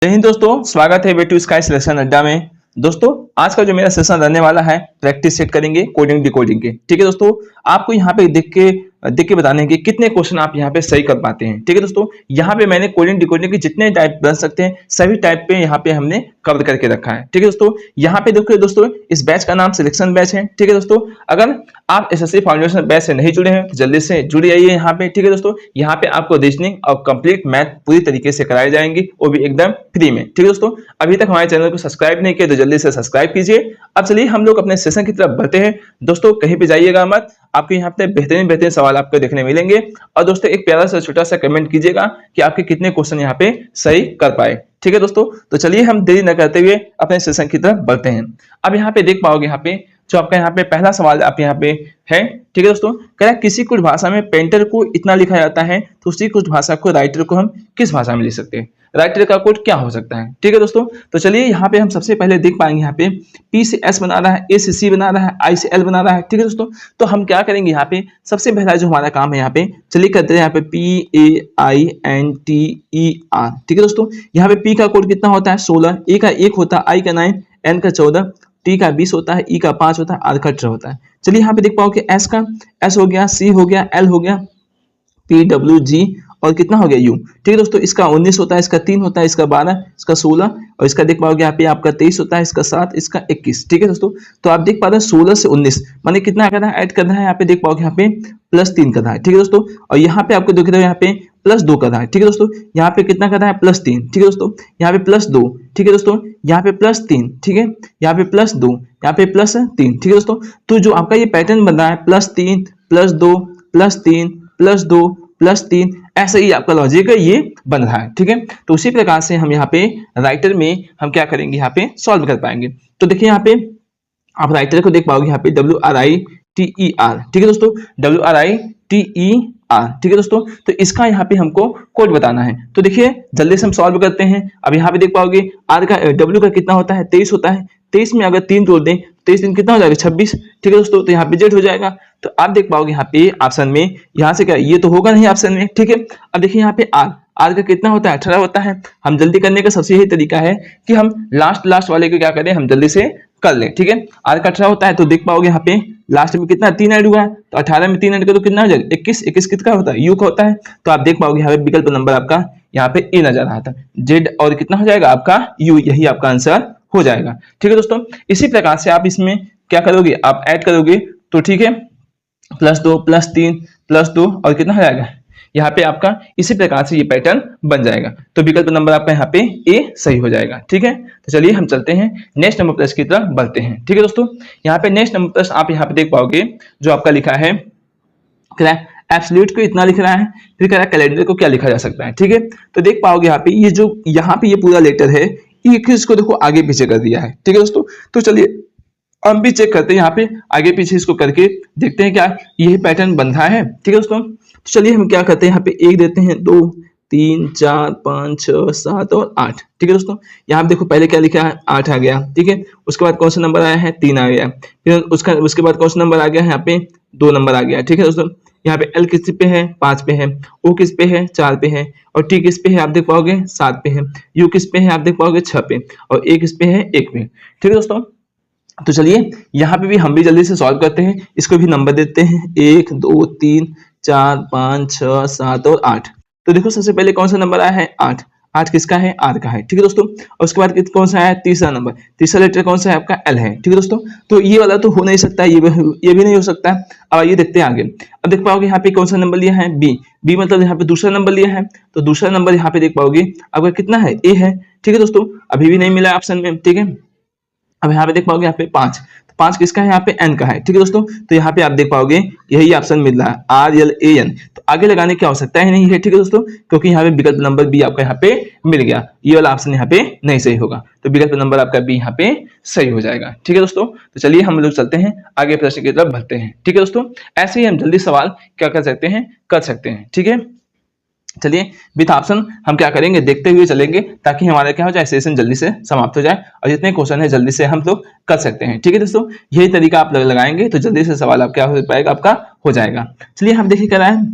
जय हिंद दोस्तों, स्वागत है वेटू स्काई सिलेक्शन अड्डा में। दोस्तों आज का जो मेरा सेशन रहने वाला है प्रैक्टिस सेट करेंगे कोडिंग डिकोडिंग के। ठीक है दोस्तों, आपको यहाँ पे देख के बताने कि कितने क्वेश्चन आप यहाँ पे सही कर पाते हैं। ठीक है दोस्तों, यहाँ पे मैंने कोडिंग डिकोडिंग के जितने टाइप बन सकते हैं सभी टाइप पे यहाँ पे हमने कवर करके रखा है। ठीक है दोस्तों, यहाँ पे देखिए दोस्तों, इस बैच का नाम सिलेक्शन बैच है। ठीक है दोस्तों, अगर आप एसएससी फाउंडेशन बैच से नहीं जुड़े हैं तो जल्दी से जुड़ जाइए यहाँ पे। ठीक है दोस्तों, यहाँ पे आपको रीजनिंग और कंप्लीट मैथ पूरी तरीके से कराए जाएंगे, वो भी एकदम फ्री में। ठीक है दोस्तों, अभी तक हमारे चैनल को सब्सक्राइब नहीं किया तो जल्दी से सब्सक्राइब कीजिए। अब चलिए हम लोग अपने सेशन की तरफ बढ़ते हैं। दोस्तों कहीं पे जाइएगा मत, आपके यहाँ पे बेहतरीन सवाल आपको देखने मिलेंगे। और दोस्तों एक प्यारा सा छोटा सा कमेंट कीजिएगा कि आपके कितने क्वेश्चन यहाँ पे सही कर पाए। ठीक है दोस्तों, तो चलिए हम देरी न करते हुए अपने सेशन की तरफ बढ़ते हैं। अब यहाँ पे देख पाओगे, यहाँ पे जो आपका यहाँ पे पहला सवाल आप यहाँ पे है। ठीक है दोस्तों, कह रहा है किसी कुछ भाषा में पेंटर को इतना लिखा जाता है तो उसी कुछ भाषा को राइटर को हम किस भाषा में लिख सकते हैं। राइटर का कोड क्या हो सकता है। ठीक है दोस्तों, तो चलिए यहाँ पे हम सबसे पहले देख पाएंगे, यहाँ पे पी से एस बना रहा है, ए से सी बना रहा है, आई से एल बना रहा है। ठीक है दोस्तों, तो हम क्या करेंगे यहाँ पे सबसे पहला जो हमारा काम है यहाँ पे, चलिए करते हैं यहाँ पे PAINTER। ठीक है दोस्तों, यहाँ पे पी का कोड कितना होता है 16, ए का 1 होता है, आई का 9, एन का 14, टी का 20 होता है, ई का 5 होता है, आर का 18 होता है। चलिए यहाँ पे देख पाओ कि एस हो गया, सी हो गया, एल हो गया, पी डब्ल्यू जी और कितना हो गया यू। ठीक है दोस्तों, इसका 19 होता है, इसका 3 होता है, इसका 12, इसका 16 और इसका देख पाओगे यहाँ पे आपका 23 होता है, इसका 7, इसका 21। ठीक है दोस्तों, तो आप देख पा रहे हैं 16 से 19 माने कितना करना है, ऐड करना है। यहाँ पे देख पाओगे यहाँ पे +3 करना है। ठीक है दोस्तों, और यहाँ पे आपको देख रहे हो यहाँ पे +2 करना है। ठीक है दोस्तों, यहाँ पे कितना करना है +3। ठीक है दोस्तों, यहाँ पे +2। ठीक है दोस्तों, यहाँ पे +3। ठीक है, यहाँ पे +2, यहाँ पे +3। ठीक है दोस्तों, तो जो आपका ये पैटर्न बन रहा है +3 +2 +3 +2 +3, ऐसा ही आपका लॉजिक है ये बन रहा है। ठीक है, तो उसी प्रकार से हम यहाँ पे राइटर में हम क्या करेंगे, यहाँ पे सॉल्व कर पाएंगे। तो देखिए यहाँ पे आप राइटर को देख पाओगे यहाँ पे WRITER। ठीक है दोस्तों, WRITER। ठीक है दोस्तों, तो इसका यहाँ पे हमको कोड बताना है। तो देखिए जल्दी से हम सॉल्व करते हैं। अब यहाँ पे देख पाओगे आर का W का कितना होता है 23 होता है, 23 में अगर 3 जोड़ दें 23 दिन कितना हो जाएगा 26। ठीक है दोस्तों, तो यहाँ पे जेड हो जाएगा। तो आप देख पाओगे यहाँ पे ऑप्शन में, यहाँ से क्या ये तो होगा नहीं ऑप्शन में। ठीक है, अब देखिए यहाँ पे आर का कितना होता है 18 होता है। हम जल्दी करने का सबसे यही तरीका है कि हम लास्ट वाले को क्या करें, हम जल्दी से कर ले। ठीक है, आर का 18 होता है, तो देख पाओगे यहाँ पे लास्ट में कितना 3 ऐड हुआ है, तो 18 में 3 ऐड करो तो कितना हो जाएगा 21 कितना होता है यू का होता है। तो आप देख पाओगे यहाँ पे विकल्प नंबर आपका यहाँ पे ए नजर आता है, जेड और कितना हो जाएगा आपका यू, यही आपका आंसर हो जाएगा। ठीक है दोस्तों, इसी प्रकार से आप इसमें क्या करोगे, आप ऐड करोगे तो ठीक है +2 +3 +2 और कितना हो जाएगा यहाँ पे आपका इसी प्रकार से ये पैटर्न बन जाएगा। तो विकल्प नंबर आपका यहाँ पे ए सही हो जाएगा। ठीक है, तो चलिए हम चलते हैं नेक्स्ट नंबर प्रश्न की तरफ बढ़ते हैं। ठीक है दोस्तों, यहाँ पे नेक्स्ट नंबर प्रश्न आप यहाँ पे देख पाओगे जो आपका लिखा है एब्सोल्यूट को इतना लिख रहा है, फिर कह रहा है कैलेंडर को क्या लिखा जा सकता है। ठीक है, तो देख पाओगे यहाँ पे ये जो यहाँ पे ये पूरा लेटर है ये इसको देखो आगे पीछे कर दिया है। ठीक है दोस्तों, तो चलिए हम भी चेक करते हैं यहाँ पे आगे पीछे इसको करके देखते हैं क्या यही पैटर्न बन रहा है। ठीक है दोस्तों, तो चलिए हम क्या करते हैं यहाँ पे 1 देते हैं, 2 3 4 5 6 7 और 8। ठीक है दोस्तों, यहाँ पे देखो पहले क्या लिखा है 8 आ गया। ठीक है, उसके बाद कौन सा नंबर आया है 3 आ गया, फिर उसके बाद कौन सा नंबर आ गया है यहाँ पे 2 नंबर आ गया। ठीक है दोस्तों, यहाँ पे एल किस पे है 5 पे है, ओ किस पे है 4 पे है, और टी किस पे है आप देख पाओगे 7 पे है, यू किस पे है आप देख पाओगे 6 पे, और ए किस पे है 1 पे। ठीक है दोस्तों, तो चलिए यहाँ पे भी हम भी जल्दी से सॉल्व करते हैं, इसको भी नंबर देते हैं 1 2 3 4 5 6 7 और 8। तो देखो सबसे पहले कौन सा नंबर आया है 8, 8 किसका है आर का है। ठीक है दोस्तों, और उसके बाद कौन सा है तीसरा नंबर, तीसरा लेटर कौन सा है आपका एल है। ठीक है दोस्तों, तो ये वाला तो हो नहीं सकता, ये भी नहीं हो सकता। अब आइए देखते हैं आगे। अब देख पाओगे यहाँ पे कौन सा नंबर लिया है बी मतलब यहाँ पे दूसरा नंबर लिया है, तो दूसरा नंबर यहाँ पे देख पाओगे आपका कितना है ए है। ठीक है दोस्तों, अभी भी नहीं मिला ऑप्शन में। ठीक है, अब यहाँ पे देख पाओगे यहाँ पे 5, तो 5 किसका है यहाँ पे एन का है। ठीक है दोस्तों, तो यहाँ पे आप देख पाओगे यही ऑप्शन मिल रहा है RLAN, तो आगे लगाने की आवश्यकता ही नहीं है। ठीक है दोस्तों, क्योंकि यहाँ पे विकल्प नंबर बी आपका यहाँ पे मिल गया, ये वाला ऑप्शन यहाँ पे नहीं सही होगा, तो विकल्प नंबर आपका बी यहाँ पे सही हो जाएगा। ठीक है दोस्तों, तो चलिए हम लोग चलते हैं आगे प्रश्न की तरफ बढ़ते हैं। ठीक है दोस्तों, ऐसे ही हम जल्दी सवाल क्या कर सकते हैं। ठीक है, चलिए विथ ऑप्शन हम क्या करेंगे देखते हुए चलेंगे, ताकि हमारा क्या हो जाए सेशन जल्दी से समाप्त हो जाए और जितने क्वेश्चन है जल्दी से हम लोग कर सकते हैं। ठीक है दोस्तों, यही तरीका आप लगाएंगे तो जल्दी से सवाल आप क्या हो पाएगा आपका हो जाएगा। चलिए हम देखिए क्या रहा है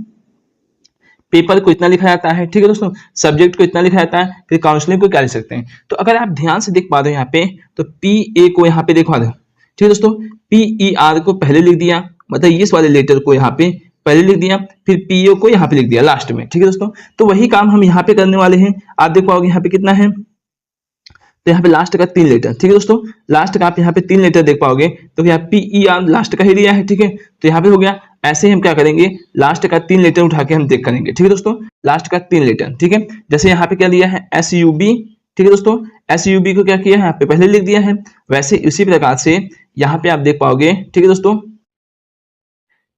पेपर को इतना लिखा जाता है, ठीक है दोस्तों, सब्जेक्ट को इतना लिखा जाता है, फिर काउंसलिंग को क्या लिख सकते हैं। तो अगर आप ध्यान से देख पा रहे हो यहाँ पे, तो पी ए को यहाँ पे देखवा दो, ठीक है दोस्तों, पी ई आर को पहले लिख दिया, मतलब इस वाले लेटर को यहाँ पे पहले लिख दिया, फिर पीओ को यहाँ पे लिख दिया लास्ट में, ठीक है दोस्तों। तो वही काम हम यहाँ पे करने वाले हैं। आप देख पाओगे यहाँ पे कितना है, तो यहाँ पे लास्ट का 3 लेटर, ठीक है दोस्तों, लास्ट का आप यहाँ पे 3 लेटर देख पाओगे, तो यहाँ पी ई आर लास्ट का ही दिया है, ठीक है, तो यहाँ पे हो गया। ऐसे ही हम क्या करेंगे, लास्ट का 3 लेटर उठा के हम देख करेंगे, ठीक है दोस्तों, लास्ट का 3 लेटर, ठीक है। जैसे यहाँ पे क्या दिया है, एस यू बी, ठीक है दोस्तों, एस यू बी को क्या किया है, यहाँ पे पहले लिख दिया है। वैसे उसी प्रकार से यहाँ पे आप देख पाओगे, ठीक है दोस्तों,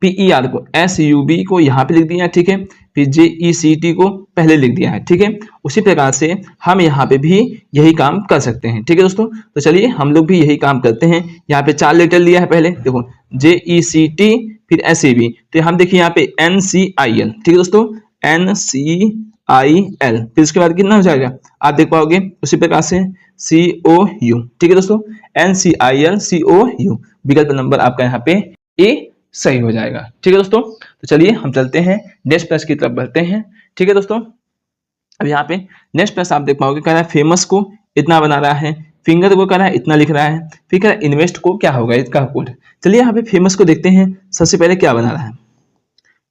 पीई आर को एस यू बी को यहाँ पे लिख दिया है, ठीक है, फिर जे ई सी टी को पहले लिख दिया है, ठीक है। उसी प्रकार से हम यहाँ पे भी यही काम कर सकते हैं, ठीक है दोस्तों। तो चलिए हम लोग भी यही काम करते हैं। यहाँ पे 4 लेटर लिया है पहले, देखो जे ई सी टी, फिर एस ए बी, तो हम देखिए यहाँ पे एन सी आई एल, ठीक है दोस्तों, एन सी आई एल, फिर उसके बाद कितना हो जाएगा, आप देख पाओगे उसी प्रकार से सी ओ यू, ठीक है दोस्तों, N C I L C O U, विकल्प नंबर आपका यहाँ पे ए सही हो जाएगा, ठीक है दोस्तों। तो चलिए हम चलते हैं नेक्स्ट प्रश्न की तरफ बढ़ते हैं, ठीक है दोस्तों। अब यहाँ पे नेक्स्ट प्रश्न आप देख पाओगे, कह रहा है फेमस को इतना बना रहा है, फिंगर को कह रहा है इतना लिख रहा है, फिर कह रहा है इन्वेस्ट को क्या होगा इसका कोड। चलिए यहाँ पे फेमस को देखते हैं, सबसे पहले क्या बना रहा है,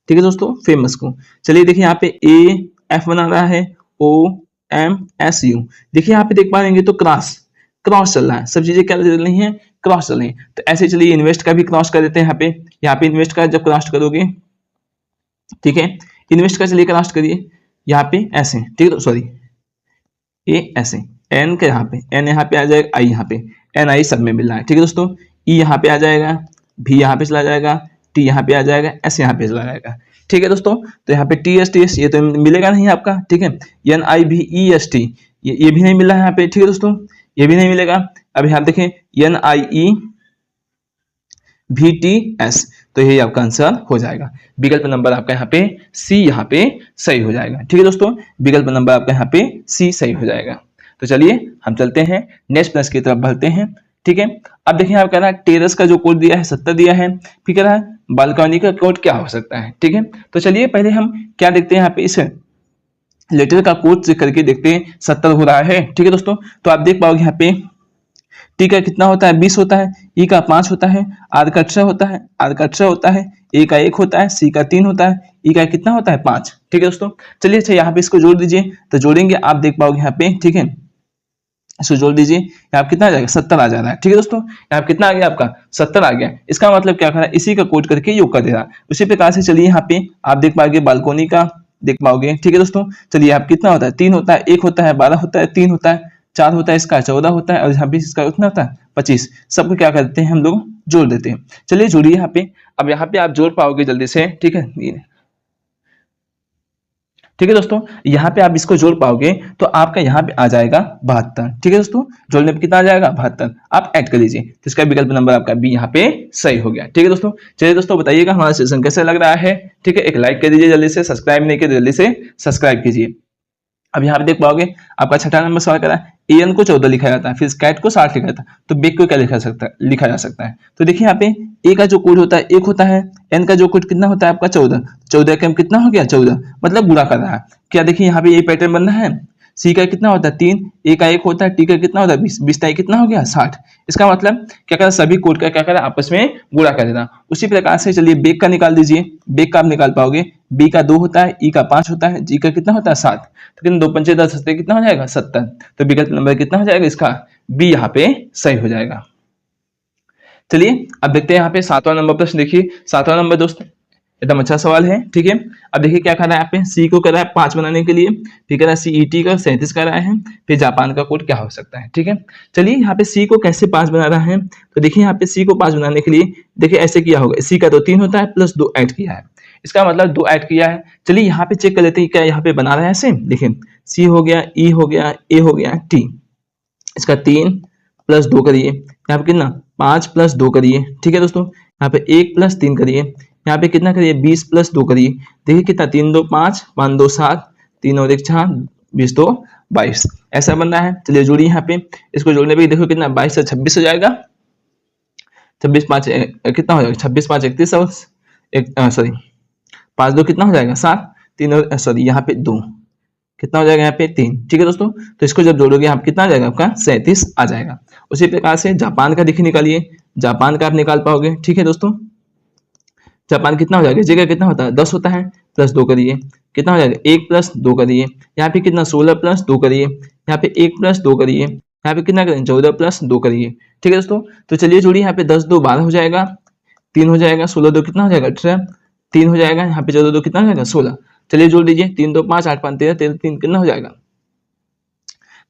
ठीक है दोस्तों, फेमस को। चलिए देखिए यहाँ पे ए एफ बना रहा है, ओ एम एस यू, देखिए यहाँ पे देख पा रहे तो क्रॉस क्रॉस चल रहा है, सब चीजें क्या चल रही हैं, क्रॉस चल रही है। तो ऐसे चलिए इन्वेस्ट का भी क्रॉस कर देते हैं, यहाँ पे इन्वेस्ट का जब क्रॉस करोगे, ठीक है, इन्वेस्ट का चलिए क्रॉस करिए यहाँ पे ऐसे, ठीक है, सॉरी ए ऐसे, एन का यहाँ पे एन यहाँ पे आ जाएगा, आई यहाँ पे एन आई सब में मिल रहा है, ठीक है दोस्तों। ई यहाँ पे आ जाएगा, भी यहाँ पे चला जाएगा, टी यहाँ पे आ जाएगा, एस यहाँ पे चला जाएगा, ठीक है दोस्तों। तो यहाँ पे टी एस ये तो मिलेगा नहीं आपका, ठीक है, एन आई भी ई एस टी ये भी नहीं मिल रहा है यहाँ पे, ठीक है दोस्तों, ये भी नहीं मिलेगा। अब यहाँ देखें एन आई ई VTS, तो यही आपका आंसर हो जाएगा। विकल्प नंबर आपका यहाँ पे सी यहाँ पे सही हो जाएगा, ठीक है दोस्तों, विकल्प नंबर आपका यहाँ पे सी सही हो जाएगा। तो चलिए हम चलते हैं नेक्स्ट प्रश्न की तरफ बढ़ते हैं, ठीक है। अब देखिए आप कह रहा है टेरेस का जो कोड दिया है 70 दिया है, फिर कह रहा है बालकनी का कोड क्या हो सकता है, ठीक है। तो चलिए पहले हम क्या देखते हैं, यहाँ पे इस लेटर का कोड चेक करके देखते हैं 70 हो रहा है, ठीक है दोस्तों। तो आप देख पाओगे यहाँ पे टी का कितना होता है 20 होता है, ई का 5 होता है, आर का 6 होता है, आर का 6 होता है, ए का 1 होता है, सी का 3 होता है, ई का कितना होता है 5, ठीक है दोस्तों। चलिए अच्छा यहाँ पे इसको जोड़ दीजिए, तो जोड़ेंगे आप देख पाओगे यहाँ पे, ठीक है, इसको जोड़ दीजिए, यहाँ कितना आ जाएगा 70 आ जा रहा है, ठीक है दोस्तों। यहाँ कितना आ गया आपका 70 आ गया, इसका मतलब क्या कर रहा है, इसी का कोड करके योग कर दे रहा है। उसी प्रकार से चलिए यहाँ पे आप देख पाओगे बालकोनी का देख पाओगे, ठीक है दोस्तों। चलिए आप कितना होता है 3 होता है, 1 होता है, 12 होता है, 3 होता है, 4 होता है, इसका 14 होता है, और यहाँ 20 इसका कितना होता है 25। सबको क्या करते हैं हम लोग जोड़ देते हैं। चलिए जोड़िए यहाँ पे, अब यहाँ पे आप जोड़ पाओगे जल्दी से, ठीक है, ठीक है दोस्तों। यहाँ पे आप इसको जोड़ पाओगे तो आपका यहाँ पे आ जाएगा 72, ठीक है दोस्तों, जोड़ने पे कितना आ जाएगा 72, आप ऐड कर लीजिए, तो इसका विकल्प नंबर आपका बी यहाँ पे सही हो गया, ठीक है दोस्तों। चलिए दोस्तों बताइएगा हमारा सेशन कैसा लग रहा है, ठीक है, एक लाइक कर दीजिए जल्दी से, सब्सक्राइब नहीं किया जल्दी से सब्सक्राइब कीजिए। अब यहाँ पे देख पाओगे आपका 6ठा नंबर सवाल करा है, एन को 14 लिखा जाता है, फिर स्कैट को 60 लिखा जाता है, तो बेग को क्या लिखा जा सकता है। तो देखिए यहाँ पे ए का जो कोड होता है 1 होता है, एन का जो कोड कितना होता है आपका 14, 14 का कितना हो गया 14, मतलब गुणा कर रहा है। क्या देखिए यहाँ पे ये पैटर्न बन रहा है, सी का कितना होता है 3, ए का 1 होता है, टी का कितना होता है 20, 20 का कितना हो गया 60। इसका मतलब क्या करा, सभी कोड का क्या करा आपस में गुणा कर देना। उसी प्रकार से चलिए बेग का निकाल दीजिए, बेग का आप निकाल पाओगे, बी का 2 होता है, ई का 5 होता है, जी का कितना होता है 7, तो कितना 2 पंचे 10 सत्ते कितना हो जाएगा 70, तो विकल्प नंबर कितना हो जाएगा इसका बी यहाँ पे सही हो जाएगा। चलिए अब देखते हैं यहाँ पे 7वां नंबर प्रश्न, देखिए 7वां नंबर दोस्त एकदम अच्छा सवाल है, ठीक है। अब देखिए क्या कर रहा है यहाँ पे, सी को कर रहा है 5 बनाने के लिए, फिर कर रहा है सीईटी का 37 कर रहा है, फिर जापान का कोड क्या हो सकता है, ठीक है। चलिए यहाँ पे सी को कैसे 5 बना रहा है, तो देखिए यहाँ पे सी को 5 बनाने के लिए देखिए ऐसे किया होगा, सी का तो 3 होता है प्लस 2 ऐड किया है, इसका मतलब 2 ऐड किया है। चलिए यहाँ पे चेक कर लेते हैं क्या यहाँ पे बना रहा है ऐसे, देखिए सी हो गया, ई हो गया, ए हो गया, टी, इसका 3 प्लस 2 करिए, यहाँ पे कितना 5 प्लस 2 करिए, ठीक है दोस्तों, यहाँ पे 1 प्लस 3 करिए, यहाँ पे कितना करिए 20 प्लस 2 करिए, देखिए कितना 3 2 5, 5 2 7, 3 और 1 6, 20 2 22, ऐसा बन रहा है। चलिए जोड़िए यहाँ पे, इसको जोड़ने पे देखो कितना 22 से 26 हो जाएगा, 26 5 कितना हो जाएगा 26 5 31, सॉरी 5 2 कितना हो जाएगा 7, 3 और सॉरी यहाँ पे 2, कितना हो जाएगा यहाँ पे 3। ठीक है दोस्तों, तो इसको जब जोड़ोगे आप कितना आ जाएगा आपका 37 आ जाएगा। उसी प्रकार से जापान का देखिए निकालिए, जापान का आप निकाल पाओगे। ठीक है दोस्तों, जापान कितना हो जाएगा, जगह कितना होता है 10 होता है, प्लस 2 करिए कितना हो जाएगा 1 प्लस 2 करिए, यहाँ पे कितना 16 प्लस 2 करिए, यहाँ पे 1 प्लस 2 करिए, यहाँ पे कितना करें 14 प्लस 2 करिए। ठीक है दोस्तों, तो चलिए जोड़िए, यहाँ पे 10 2 12 हो जाएगा, 3 हो जाएगा, 16 2 कितना हो जाएगा 18, 3 हो जाएगा, यहाँ पे 14 2 कितना हो जाएगा 16। चलिए जोड़ लीजिए, 3 2 5 8 5 13, 13 3 कितना हो जाएगा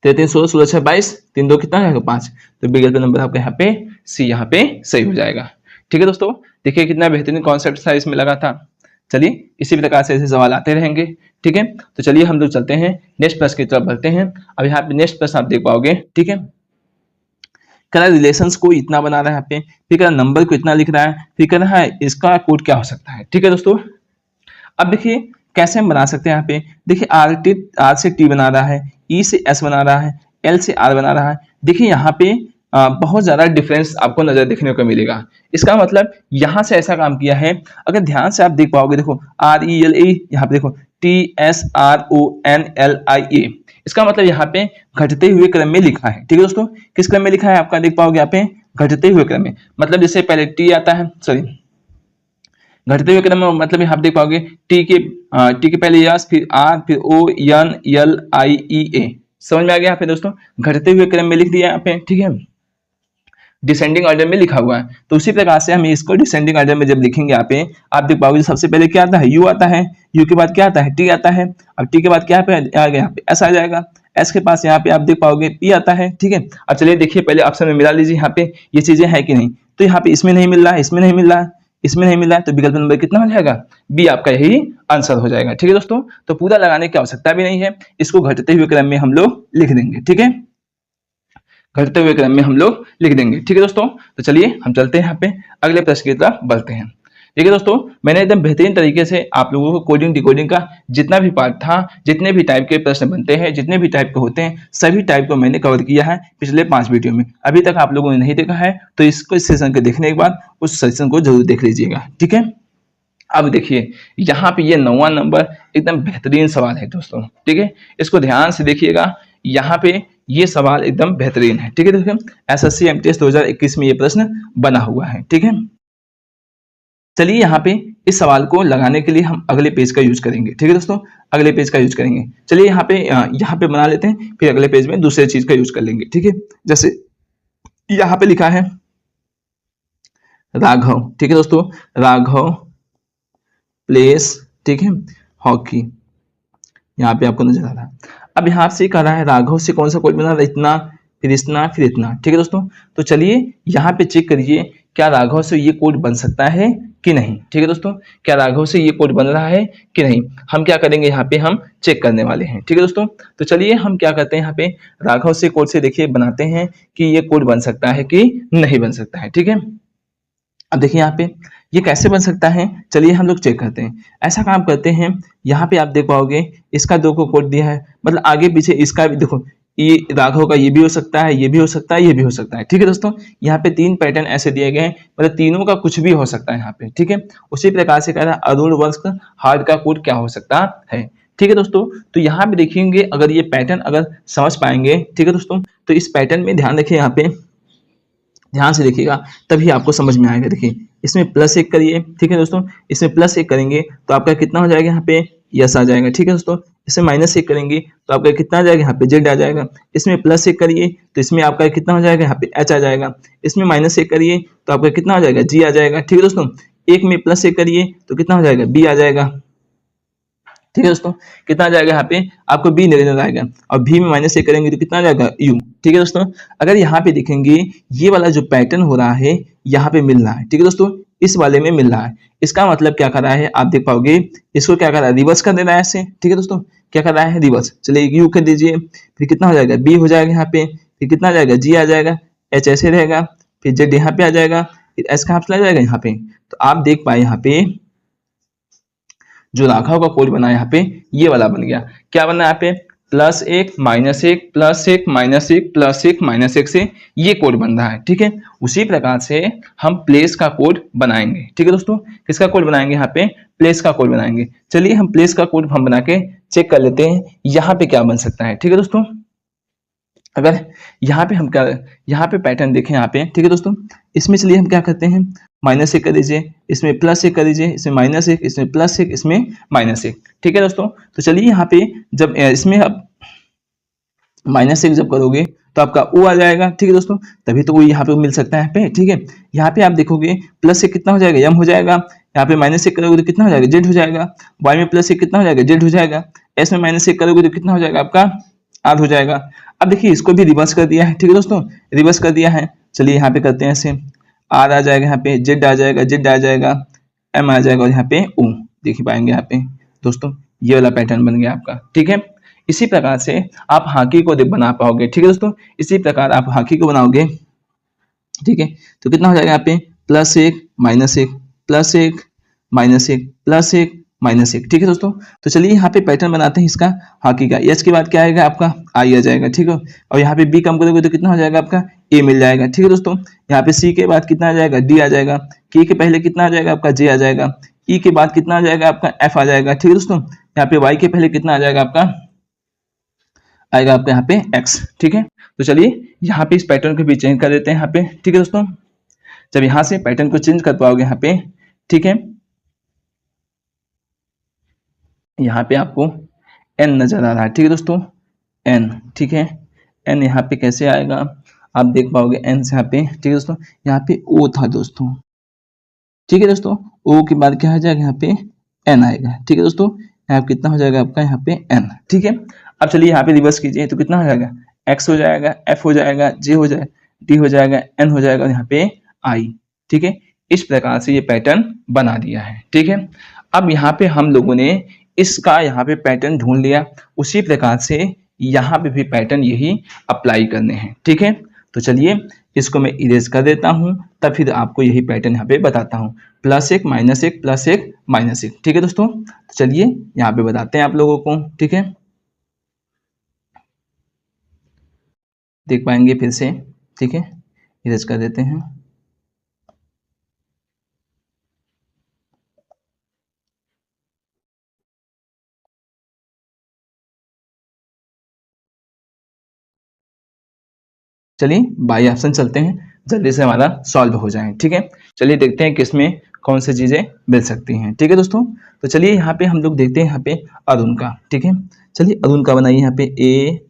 13 3 16, 16 6 22, 3 2 कितना हो जाएगा 5। तो विकल्प नंबर आपका यहाँ पे सी यहाँ पे सही हो जाएगा। ठीक है दोस्तों, देखिए कितना बेहतरीन कॉन्सेप्ट था इसमें लगा था। चलिए इसी प्रकार से ऐसे सवाल आते रहेंगे। ठीक है, तो चलिए हम लोग चलते हैं नेक्स्ट प्रश्न की तरफ बढ़ते हैं। अब यहाँ पे नेक्स्ट प्रश्न आप देख पाओगे। ठीक है, कह रहा है रिलेशंस को इतना बना रहा है यहाँ पे, फिर कह रहा है नंबर को इतना लिख रहा है, फिर कह रहा है इसका कोड क्या हो सकता है। ठीक है दोस्तों, अब देखिए कैसे हम बना सकते हैं। यहाँ पे देखिए आर से टी बना रहा है, ई से एस बना रहा है, एल से आर बना रहा है। देखिए यहाँ पे बहुत ज्यादा डिफरेंस आपको नजर देखने को मिलेगा। इसका मतलब यहाँ से ऐसा काम किया है, अगर ध्यान से आप देख पाओगे, देखो आर ई एल ए, यहाँ पे देखो T S R O N L I A, इसका मतलब यहाँ पे घटते हुए क्रम में लिखा है। ठीक है दोस्तों, किस क्रम में लिखा है आपका देख पाओगे यहाँ पे घटते हुए क्रम में, मतलब जैसे पहले टी आता है, सॉरी घटते हुए क्रम में, मतलब यहाँ देख पाओगे टी के पहले यस, फिर आर, फिर ओ एन एल आई ई ए। समझ में आ गया यहाँ पे दोस्तों, घटते हुए क्रम में लिख दिया यहाँ पे। ठीक है, डिसेंडिंग ऑर्डर में लिखा हुआ है। तो उसी प्रकार से हम इसको डिसेंडिंग ऑर्डर में जब लिखेंगे यहाँ पे, आप देख पाओगे सबसे पहले क्या आता है यू आता है, यू के बाद क्या आता है टी आता है, अब टी के बाद क्या आ गया यहाँ पे एस आ जाएगा, एस के पास यहाँ पे आप देख पाओगे पी आता है। ठीक है, अब चलिए देखिए पहले ऑप्शन में मिला लीजिए यहाँ पे ये चीजें है कि नहीं। तो यहाँ पे इसमें नहीं मिल रहा है, इसमें नहीं मिल रहा है, इसमें नहीं मिला है, तो विकल्प नंबर कितना हो जाएगा बी आपका यही आंसर हो जाएगा। ठीक है दोस्तों, तो पूरा लगाने की आवश्यकता भी नहीं है, इसको घटते हुए क्रम में हम लोग लिख देंगे। ठीक है, घटते हुए क्रम में हम लोग लिख देंगे। ठीक है दोस्तों, तो चलिए हम चलते हैं यहाँ पे अगले प्रश्न की तरफ बढ़ते हैं। ठीक है दोस्तों, मैंने एकदम बेहतरीन तरीके से आप लोगों को कोडिंग डिकोडिंग का जितना भी पार्ट था, जितने भी टाइप के प्रश्न बनते हैं, जितने भी टाइप के होते हैं, सभी टाइप को मैंने कवर किया है पिछले 5 वीडियो में। अभी तक आप लोगों ने नहीं देखा है तो इसको इस सेशन के देखने के बाद उस सेशन को जरूर देख लीजिएगा। ठीक है, अब देखिए यहाँ पे ये 9वां नंबर एकदम बेहतरीन सवाल है दोस्तों। ठीक है, इसको ध्यान से देखिएगा, यहाँ पे ये सवाल एकदम बेहतरीन है। ठीक है, देखिए एसएससी एमटीएस 2021 में ये प्रश्न बना हुआ है। ठीक है, चलिए यहाँ पे इस सवाल को लगाने के लिए हम अगले पेज का यूज करेंगे। ठीक है दोस्तों, अगले पेज का यूज करेंगे। चलिए यहाँ पे बना लेते हैं, फिर अगले पेज में दूसरे चीज का यूज कर लेंगे। ठीक है, जैसे यहाँ पे लिखा है राघव। ठीक है दोस्तों, राघव प्लेस, ठीक है, हॉकी, यहाँ पे आपको नजर आ रहा है। अब यहाँ से कह रहा है राघव से कौन सा कोड बना रहा है, इतना, फिर इतना, फिर इतना। ठीक है दोस्तों, तो चलिए यहाँ पे चेक करिए क्या राघव से ये कोड बन सकता है कि नहीं। ठीक है दोस्तों, क्या राघव से ये कोड बन रहा है कि नहीं, हम क्या करेंगे यहाँ पे हम चेक करने वाले हैं। ठीक है दोस्तों, तो चलिए हम क्या करते हैं यहाँ पे राघव से कोड से देखिए बनाते हैं कि ये कोड बन सकता है कि नहीं बन सकता है। ठीक है, अब देखिए यहाँ पे ये कैसे बन सकता है, चलिए हम लोग चेक करते हैं। ऐसा काम करते हैं, यहाँ पे आप देख पाओगे इसका 2 को कोड दिया है, मतलब आगे पीछे इसका भी देखो, ये राघव का ये भी हो सकता है, ये भी हो सकता है, ये भी हो सकता है। ठीक है दोस्तों, यहाँ पे 3 पैटर्न ऐसे दिए गए हैं, मतलब तीनों का कुछ भी हो सकता है यहाँ पे। ठीक है, उसी प्रकार से कह रहा है अरुण वंश हार्ड का कोड क्या हो सकता है। ठीक है दोस्तों, तो यहाँ पे देखेंगे अगर ये पैटर्न अगर समझ पाएंगे, ठीक है दोस्तों, तो इस पैटर्न में ध्यान रखिए, यहाँ पे ध्यान से देखिएगा तभी आपको समझ में आएगा। देखिए इसमें +1 करिए। ठीक है दोस्तों, इसमें +1 करेंगे तो आपका कितना हो जाएगा यहाँ पे यस आ जाएगा। ठीक है दोस्तों, इसमें -1 करेंगे तो आपका कितना आ जाएगा यहाँ पे जेड आ जाएगा। इसमें +1 करिए तो इसमें आपका कितना हो जाएगा यहाँ पे एच आ जाएगा। इसमें -1 करिए तो आपका कितना हो जाएगा जी आ जाएगा। ठीक है दोस्तों, एक में +1 करिए तो कितना हो जाएगा बी आ जाएगा। ठीक है दोस्तों, कितना आ जाएगा यहाँ पे आपको बी नजर आएगा, और भी में -1 करेंगे तो कितना आ जाएगा यू। ठीक है दोस्तों, अगर यहाँ पे देखेंगे ये वाला जो पैटर्न हो रहा है यहाँ पे मिल रहा है। ठीक है दोस्तों, इस वाले में मिल रहा है, इसका मतलब क्या कर रहा है आप देख पाओगे, इसको क्या कर रहा है रिवर्स कर दे रहा है ऐसे। ठीक है दोस्तों, क्या कर रहा है रिवर्स। चलिए यू कर दीजिए, फिर कितना हो जाएगा बी हो जाएगा यहाँ पे, फिर कितना आ जाएगा जी आ जाएगा, एच ऐसे रहेगा, फिर जेड यहाँ पे आ जाएगा, फिर एस कहाँ पे आ जाएगा यहाँ पे। तो आप देख पाए यहाँ पे जो राघव का कोड बना यहाँ पे ये वाला बन गया। क्या बना यहाँ पे +1 -1 +1 -1 +1 -1 से ये कोड बन रहा है, ठीक है। उसी प्रकार से हम प्लेस का कोड बनाएंगे, ठीक है दोस्तों। किसका कोड बनाएंगे? यहाँ पे प्लेस का कोड बनाएंगे। चलिए हम प्लेस का कोड हम बना के चेक कर लेते हैं यहाँ पे क्या बन सकता है, ठीक है दोस्तों। अगर यहाँ पे हम क्या, यहाँ पे पैटर्न देखें यहाँ पे, ठीक है दोस्तों। इसमें चलिए हम क्या करते हैं, -1 कर दीजिए, इसमें +1 कर दीजिए, इसमें -1, इसमें +1, इसमें -1, ठीक है दोस्तों। तो चलिए यहाँ पे जब इसमें अब -1 जब करोगे तो आपका ओ आ जाएगा, ठीक है दोस्तों। तभी तो वो यहाँ पे मिल सकता है यहाँ पे, ठीक है। यहाँ पे आप देखोगे +1 कितना हो जाएगा, m हो जाएगा। यहाँ पे -1 करोगे तो कितना हो जाएगा, z हो जाएगा। y में +1 कितना हो जाएगा, z हो जाएगा। s में -1 करोगे तो कितना हो जाएगा आपका, r हो जाएगा। अब देखिए इसको भी रिवर्स कर दिया है, ठीक है दोस्तों, रिवर्स कर दिया है। चलिए यहाँ पे करते हैं ऐसे, r आ जाएगा, यहाँ पे z आ जाएगा, z आ जाएगा, m आ जाएगा और यहाँ पे o देख पाएंगे यहाँ पे दोस्तों। ये वाला पैटर्न बन गया आपका, ठीक है। इसी प्रकार से आप हाकी को बना पाओगे, ठीक है दोस्तों। इसी प्रकार आप हाकी को बनाओगे, ठीक है। तो कितना हो जाएगा यहाँ पे +1 -1 +1 -1 +1 -1, ठीक है दोस्तों। तो चलिए यहाँ पे पैटर्न बनाते हैं इसका हाकी का। एच के बाद क्या आएगा आपका, आई आ जाएगा, ठीक है। और यहाँ पे बी कम करोगे तो कितना हो जाएगा आपका, ए मिल जाएगा, ठीक है दोस्तों। यहाँ पे सी के बाद कितना आ जाएगा, डी आ जाएगा। के पहले कितना आ जाएगा आपका, जे आ जाएगा। ई के बाद कितना आ जाएगा आपका, एफ आ जाएगा, ठीक है दोस्तों। यहाँ पे वाई के पहले कितना आ जाएगा आपका, आएगा आपका यहाँ पे x, ठीक है। तो चलिए यहाँ पे इस पैटर्न को भी चेंज कर देते हैं यहाँ पे, ठीक है दोस्तों। जब यहाँ से पैटर्न को चेंज कर पाओगे यहाँ पे, ठीक है, यहाँ पे आपको n नजर आ रहा है, ठीक है दोस्तों, n, ठीक है। n यहाँ पे कैसे आएगा आप देख पाओगे, n से यहाँ पे, ठीक है दोस्तों। यहाँ पे o था दोस्तों, ठीक है दोस्तों। o के बाद क्या आ जाएगा, यहाँ पे n आएगा, ठीक है दोस्तों। यहाँ कितना हो जाएगा आपका, यहाँ पे n, ठीक है। अब चलिए यहाँ पे रिवर्स कीजिए तो कितना हो जाएगा, x हो जाएगा, f हो जाएगा, j हो जाएगा, d हो जाएगा, n हो जाएगा और यहाँ पे i, ठीक है। इस प्रकार से ये पैटर्न बना दिया है, ठीक है। अब यहाँ पे हम लोगों ने इसका यहाँ पे पैटर्न ढूंढ लिया, उसी प्रकार से यहाँ पे भी पैटर्न यही अप्लाई करने हैं, ठीक है। तो चलिए इसको मैं इरेज कर देता हूँ, तब फिर आपको यही पैटर्न यहाँ पे बताता हूँ। +1 -1 +1 -1, ठीक है दोस्तों। तो चलिए यहाँ पे बताते हैं आप लोगों को, ठीक है, देख पाएंगे फिर से, ठीक है। इरेज कर देते हैं। चलिए बाई ऑप्शन चलते हैं, जल्दी से हमारा सॉल्व हो जाए, ठीक है। चलिए देखते हैं किसमें कौन सी चीजें मिल सकती हैं, ठीक है दोस्तों। तो चलिए यहाँ पे हम लोग देखते हैं यहाँ पे अरुण का, ठीक है। चलिए अरुण का बनाइए यहाँ पे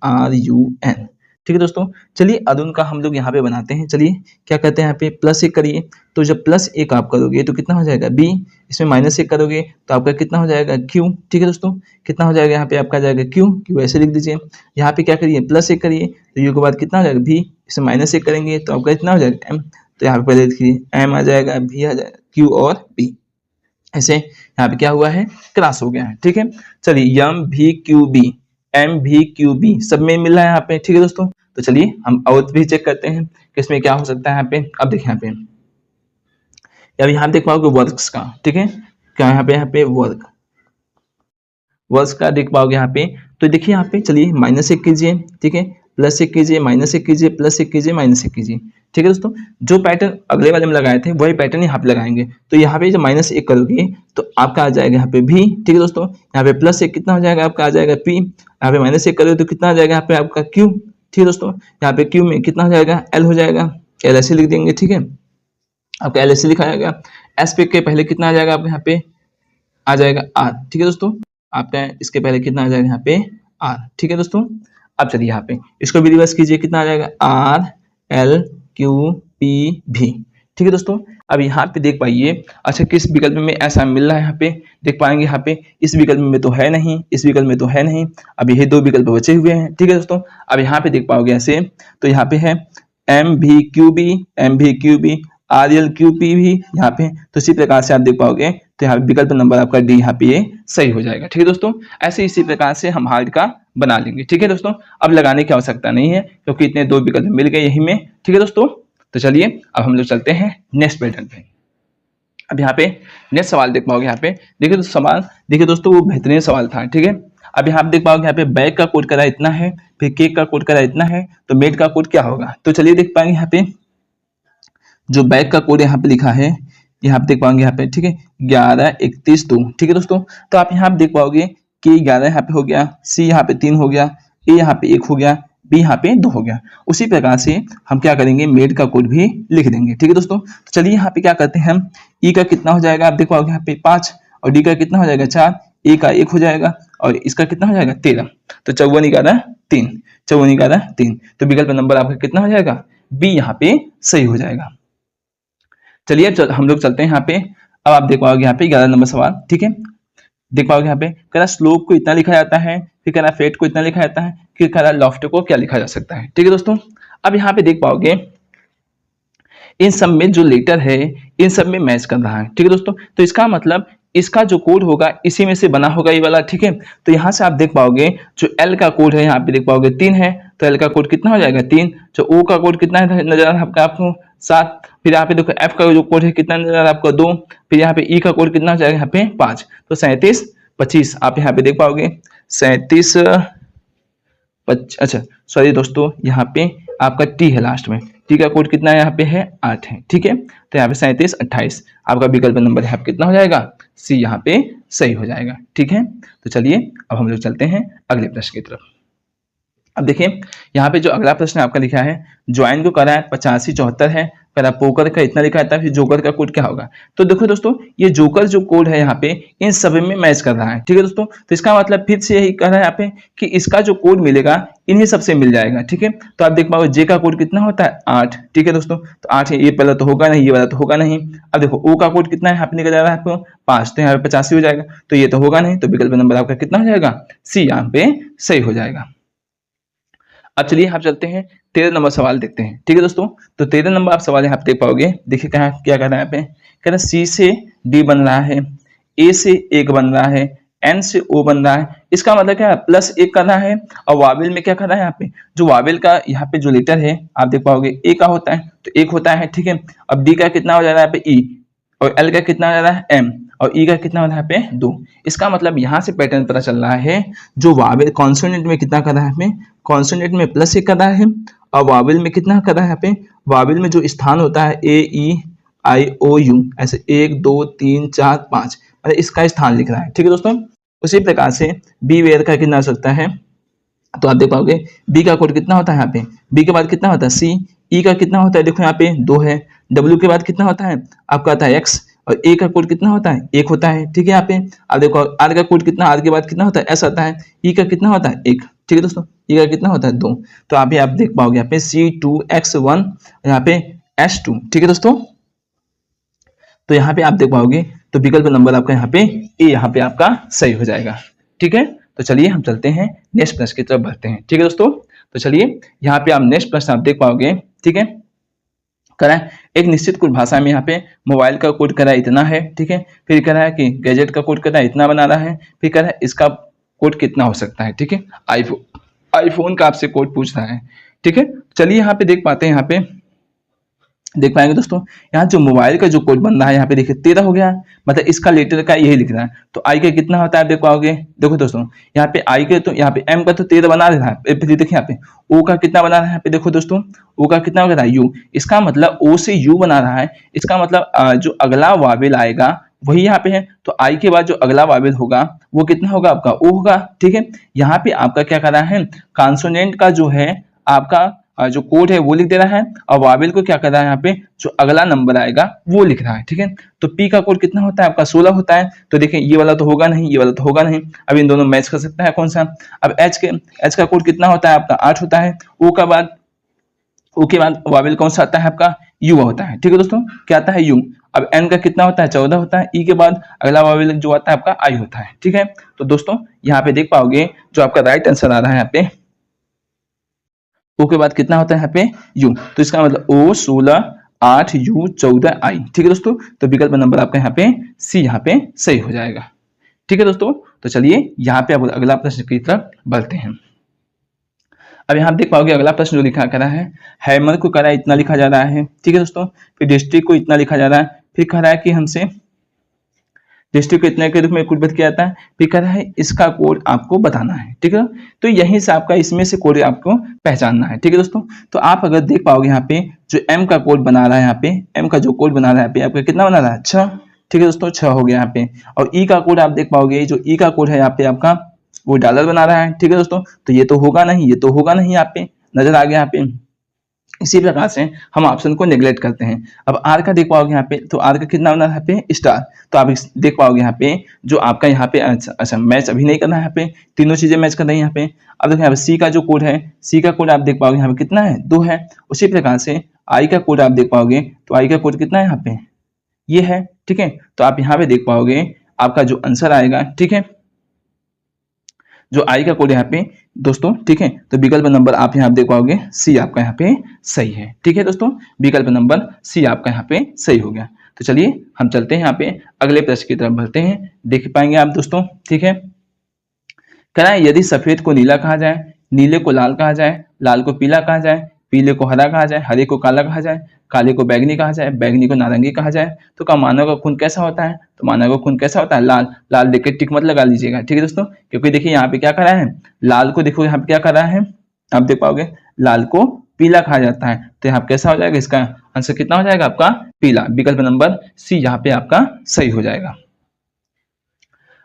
ARUN, ठीक है दोस्तों। चलिए अरुण का हम लोग यहाँ पे बनाते हैं। चलिए क्या कहते हैं यहाँ पे +1 करिए, तो जब +1 आप करोगे तो कितना हो जाएगा B, इसमें -1 करोगे तो आपका कितना हो जाएगा Q, ठीक है दोस्तों। कितना हो जाएगा यहाँ पे आपका जाएगा Q ऐसे लिख दीजिए। यहाँ पे क्या करिए +1 करिए तो U के बाद कितना हो जाएगा B, इसमें -1 करेंगे तो आपका कितना हो जाएगा M, तो यहाँ पे पहले देखिए M आ जाएगा, B आ जाएगा, Q और B, ऐसे यहाँ पे क्या हुआ है, क्रॉस हो गया है, ठीक है। चलिए MVQB सब में मिल रहा है यहाँ पे, ठीक है दोस्तों। तो चलिए हम और भी चेक करते हैं कि इसमें क्या हो सकता है यहाँ पे। अब देखिए यहाँ पे, अब यहाँ देख पाओगे वर्क्स का, ठीक है, क्या यहाँ पे वर्क्स का देख पाओगे यहाँ पे। तो देखिए यहाँ पे चलिए -1 कीजिए, ठीक है, +1 कीजिए, -1 कीजिए, +1 कीजिए, -1 कीजिए, ठीक है दोस्तों। जो पैटर्न अगले वाले में लगाए थे वही पैटर्न यहाँ पे लगाएंगे। तो यहाँ पे जब -1 करोगे तो आपका आ जाएगा यहाँ पे भी, ठीक है दोस्तों। यहाँ पे +1 कितना हो जाएगा आपका, आ जाएगा P। यहाँ पे -1 करोगे तो कितना आ जाएगा यहाँ पे आपका Q, ठीक है दोस्तों। यहाँ पे Q में कितना हो जाएगा, L हो जाएगा, L ऐसे लिख देंगे, ठीक है, आपका L ऐसे लिखा जाएगा। S पे के पहले कितना आ जाएगा आपके यहाँ पे, आ जाएगा R, ठीक है दोस्तों। आपका इसके पहले कितना आ जाएगा यहाँ पे R, ठीक है दोस्तों। अब चलिए यहाँ पे इसको भी रिवर्स कीजिए, कितना आ जाएगा RLQPV, ठीक है दोस्तों। अब यहाँ पे देख पाइए, अच्छा किस विकल्प में ऐसा मिल रहा है, यहाँ पे देख पाएंगे, यहाँ पे इस विकल्प में तो है नहीं, इस विकल्प में तो है नहीं। अब यही 2 विकल्प बचे हुए हैं, ठीक है दोस्तों। अब यहाँ पे देख पाओगे ऐसे, तो यहाँ पे है MVQB RLQPV यहाँ पे, तो इसी प्रकार से आप देख पाओगे। तो यहाँ विकल्प नंबर आपका D यहाँ पे ये सही हो जाएगा, ठीक है दोस्तों। ऐसे इसी प्रकार से हम हार्ड का बना लेंगे, ठीक है दोस्तों। अब लगाने की आवश्यकता नहीं है क्योंकि इतने 2 विकल्प मिल गए यही में, ठीक है दोस्तों। तो चलिए अब हम लोग चलते हैं नेक्स्ट पैटर्न पे। अब यहाँ पे नेक्स्ट सवाल देख पाओगे, यहाँ पे देखिए तो सवाल देखिए दोस्तों, वो बेहतरीन सवाल था, ठीक है। अब यहाँ आप देख पाओगे यहाँ पे बैग का कोड करा इतना है, फिर केक का कोड करा इतना है, तो मेड का कोड क्या होगा? तो चलिए देख पाएंगे यहाँ पे जो बैग का कोड यहाँ पे लिखा है, यहाँ पे देख पाओगे यहाँ पे, ठीक है, 1131 2, ठीक है दोस्तों। तो आप यहाँ पे देख पाओगे कि 11 यहाँ पे हो गया, सी यहाँ पे 3 हो गया, ए यहाँ पे 1 हो गया, बी यहाँ पे 2 हो गया। उसी प्रकार से हम क्या करेंगे, मेड का कोड भी लिख देंगे, ठीक है दोस्तों। तो चलिए यहाँ पे क्या करते हैं हम, ई का कितना हो जाएगा, आप देख पाओगे यहाँ पे 5, और डी का कितना हो जाएगा 4, ए का 1 हो जाएगा, और इसका कितना हो जाएगा 13। तो 54 11 3, 54 11 3, तो विकल्प नंबर आपका कितना हो जाएगा, बी यहाँ पे सही हो जाएगा। चलिए अब हम लोग चलते हैं यहाँ पे। अब आप देख पाओगे यहाँ पे 11 नंबर सवाल, ठीक है, देख पाओगे यहाँ पे कह रहा स्लोप को इतना लिखा जाता है, फिर कह रहा फेट को इतना लिखा जाता है, फिर कह रहा लॉफ्ट को क्या लिखा जा सकता है, ठीक है दोस्तों। अब यहाँ पे देख पाओगे इन सब में जो लेटर है इन सब में मैच कर रहा है, ठीक है दोस्तों। तो इसका मतलब इसका जो कोड होगा इसी में से बना होगा ये वाला, ठीक है। तो यहाँ से आप देख पाओगे जो एल का कोड है यहाँ पे देख पाओगे 3 है, तो एल का कोड कितना हो जाएगा 3। जो ओ का कोड कितना है नजर आ रहा है आपका, आपको 7। फिर यहाँ पे देखो एफ का जो कोड है कितना नजर आ रहा है आपको 2। फिर यहाँ पे ई का कोड कितना हो जाएगा यहाँ पे 5। तो 37 25 आप यहाँ पे देख पाओगे 37 अच्छा सॉरी दोस्तों, यहाँ पे आपका टी है लास्ट में, टी का कोड कितना है यहाँ पे है 8 है, ठीक है। तो यहाँ पे 37 28 आपका विकल्प नंबर यहाँ पे कितना हो जाएगा, सी यहाँ पे सही हो जाएगा, ठीक है। तो चलिए अब हम लोग चलते हैं अगले प्रश्न की तरफ। अब देखिए यहाँ पे जो अगला प्रश्न आपका लिखा है, ज्वाइन को करा है 85 74 है, करा पोकर का इतना लिखा था, फिर जोकर का कोड क्या होगा। तो देखो दोस्तों ये जोकर जो कोड है यहाँ पे इन सभी में मैच कर रहा है, ठीक है दोस्तों। तो इसका मतलब फिर से यही कह रहा है यहाँ पे कि इसका जो कोड मिलेगा इन्हीं सबसे मिल जाएगा, ठीक है। तो आप देख पाओगे जे का कोड कितना होता है 8, ठीक है दोस्तों। तो 8 है, ये पहला तो होगा नहीं, ये वाला तो होगा नहीं। अब देखो ओ का कोड कितना है यहाँ पे निकल जा रहा है आपको 5, तो यहाँ पे 85 हो जाएगा, तो ये तो होगा नहीं, तो विकल्प नंबर आपका कितना हो जाएगा, सी यहाँ पे सही हो जाएगा। अब चलिए आप चलते हैं 13 नंबर सवाल देखते हैं, ठीक है दोस्तों। तो 13 नंबर आप सवाल यहाँ पे देख पाओगे, देखिए क्या क्या कह रहा है यहाँ पे, कह रहा सी से डी बन रहा है, ए से 1 बन रहा है, एन से ओ बन रहा है। इसका मतलब क्या है, +1 कर रहा है, और वावेल में क्या कर रहा है यहाँ पे, जो वावेल का यहाँ पे जो लेटर है आप देख पाओगे ए का होता है तो 1 होता है, ठीक है। अब डी का कितना हो जा रहा है यहाँ पे ई, और एल का कितना हो जा रहा है एम, और ई का कितना हो रहा है यहाँ पे 2। इसका मतलब यहाँ से पैटर्न पता चल रहा है, जो वावेल कॉन्सोनेंट में कितना कर रहा है हमें, कॉन्सोनेंट में +1 कर रहा है, और वावेल में कितना कर रहा है यहाँ पे, वावेल में जो स्थान होता है ए ई आई ओ यू, ऐसे 1 2 3 4 5, मतलब इसका स्थान लिख रहा है, ठीक है दोस्तों। उसी प्रकार से बी वेयर का कितना हो सकता है, तो आप देख पाओगे बी का कोड कितना होता है यहाँ पे, बी के बाद कितना होता है सी, ई का कितना होता है देखो यहाँ पे 2 है, डब्ल्यू के बाद कितना होता है आपका आता है एक्स, और ए का कोड कितना होता है 1 होता है, ठीक है। यहाँ पे आप देखो आर का कोड कितना, आर के बाद कितना होता है एस आता है, ई का कितना होता है 1, ठीक है दोस्तों, ई का कितना होता है 2। तो आप देख पाओगे यहाँ पे C2X1 यहाँ पे S2, ठीक है दोस्तों। तो यहाँ पे आप देख पाओगे तो विकल्प नंबर आपका यहाँ पे ए यहाँ पे आपका सही हो जाएगा, ठीक है। तो चलिए हम चलते हैं नेक्स्ट प्रश्न की तरफ बढ़ते हैं, ठीक है दोस्तों। तो चलिए यहाँ पे आप नेक्स्ट प्रश्न आप देख पाओगे, ठीक है। करा है एक निश्चित कुछ भाषा में यहाँ पे मोबाइल का कोड करा इतना है, ठीक है। फिर कह रहा है कि गैजेट का कोड करा इतना बना रहा है, फिर कह रहा है इसका कोड कितना हो सकता है, ठीक है। आईफोन का आपसे कोड पूछ रहा है, ठीक है। चलिए यहाँ पे देख पाते हैं, यहाँ पे देख पाएंगे दोस्तों, यहाँ जो मोबाइल का जो कोड बन रहा है यहाँ पे देखिए 13 हो गया, मतलब इसका लेटर का यही लिख रहा है। तो आई का कितना होता है आप देख पाओगे, देखो दोस्तों यहाँ पे आई के, तो यहाँ पे एम का तो 13 बना रहा है, फिर देखिए यहाँ पे ओ का कितना बना रहा है यहाँ पे, देखो दोस्तों ओ का कितना हो रहा है यू, इसका मतलब ओ से यू बना रहा है। इसका मतलब जो अगला वावेल आएगा वही यहाँ पे है, तो आई के बाद जो अगला वावेल होगा वो कितना होगा आपका ओ होगा, ठीक है। यहाँ पे आपका क्या कर रहा है, कॉन्सोनेंट का जो है आपका जो कोड है वो लिख दे रहा है, और वावेल को क्या कर रहा है यहाँ पे जो अगला नंबर आएगा वो लिख रहा है, ठीक है। तो पी का कोड कितना होता है आपका 16 होता है। तो देखिए ये वाला तो होगा नहीं, ये वाला तो होगा नहीं, अब इन दोनों मैच कर सकता है कौन सा। अब एच का कोड कितना होता है आपका 8 होता है। ओ के बाद वावेल कौन सा आता है आपका यू होता है, ठीक है दोस्तों, क्या आता है यू। अब एन का कितना होता है 14 होता है। ई के बाद अगला वावेल जो आता है आपका आई होता है, ठीक है। तो दोस्तों यहाँ पे देख पाओगे जो आपका राइट आंसर आ रहा है यहाँ पे ओ के बाद कितना होता है यहाँ पे यू, तो इसका मतलब ओ 16 8 यू 14 आई, ठीक है दोस्तों। तो विकल्प नंबर आपका यहाँ पे सी यहाँ पे सही हो जाएगा, ठीक है दोस्तों। तो चलिए यहाँ पे अब अगला प्रश्न की तरफ बढ़ते हैं। अब यहाँ देख पाओगे अगला प्रश्न जो लिखा करा है, हैमर को करा इतना लिखा जा रहा है, ठीक है दोस्तों। फिर डिस्ट्रिक्ट को इतना लिखा जा रहा है, फिर कह रहा है कि हमसे डिस्ट्रिक्ट को इतना के रूप में कोड किया जाता है, फिर कह रहा है इसका कोड आपको बताना है, ठीक है। तो यहीं से आपका इसमें से कोड आपको पहचानना है, ठीक है दोस्तों। तो आप अगर देख पाओगे यहाँ पे जो एम का कोड बना रहा है, यहाँ पे एम का जो कोड बना रहा है यहाँ पे आपका कितना बना रहा है 6, ठीक है दोस्तों 6 हो गया यहाँ पे। और ई का कोड आप देख पाओगे, जो ई का कोड है यहाँ पे आपका वो डॉलर बना रहा है, ठीक है दोस्तों। तो ये तो होगा नहीं, ये तो होगा नहीं, यहाँ पे नजर आ गया यहाँ पे। इसी प्रकार से हम ऑप्शन को नेग्लेक्ट करते हैं। अब आर का देख पाओगे यहाँ पे, तो आर का कितना बना है यहाँ पे स्टार। तो आप देख पाओगे यहाँ पे जो आपका यहाँ पे अच्छा मैच अभी नहीं करना है, यहाँ पे तीनों चीजें मैच कर रही है यहाँ पे। अब देखो यहाँ पे सी का जो कोड है, सी का कोड आप देख पाओगे यहाँ पे कितना है 2 है। उसी प्रकार से आई का कोड आप देख पाओगे, तो आई का कोड कितना है यहाँ पे ये है, ठीक है। तो आप यहाँ पे देख पाओगे आपका जो आंसर आएगा, ठीक है, जो आई का कोड यहाँ पे दोस्तों, ठीक है। तो विकल्प नंबर आप यहाँ देख पाओगे सी आपका यहाँ पे सही है, ठीक है दोस्तों। विकल्प नंबर सी आपका यहाँ पे सही हो गया। तो चलिए हम चलते हैं यहाँ पे अगले प्रश्न की तरफ बढ़ते हैं, देख पाएंगे आप दोस्तों, ठीक है। कह रहा है यदि सफेद को नीला कहा जाए, नीले को लाल कहा जाए, लाल को पीला कहा जाए, पीले को हरा कहा जाए, हरे को काला कहा जाए, काले को बैगनी कहा जाए, बैगनी को नारंगी कहा जाए, तो क्या मानव का खून कैसा होता है। तो मानव का खून कैसा होता है लाल। लाल देख के टिक मत लगा लीजिएगा, ठीक है दोस्तों, क्योंकि देखिए यहाँ पे क्या कर रहा है, लाल को देखो यहाँ पे क्या कर रहा है, आप देख पाओगे लाल को पीला कहा जाता है। तो यहाँ पे कैसा हो जाएगा, इसका आंसर कितना हो जाएगा आपका पीला। विकल्प नंबर सी यहाँ पे आपका सही हो जाएगा।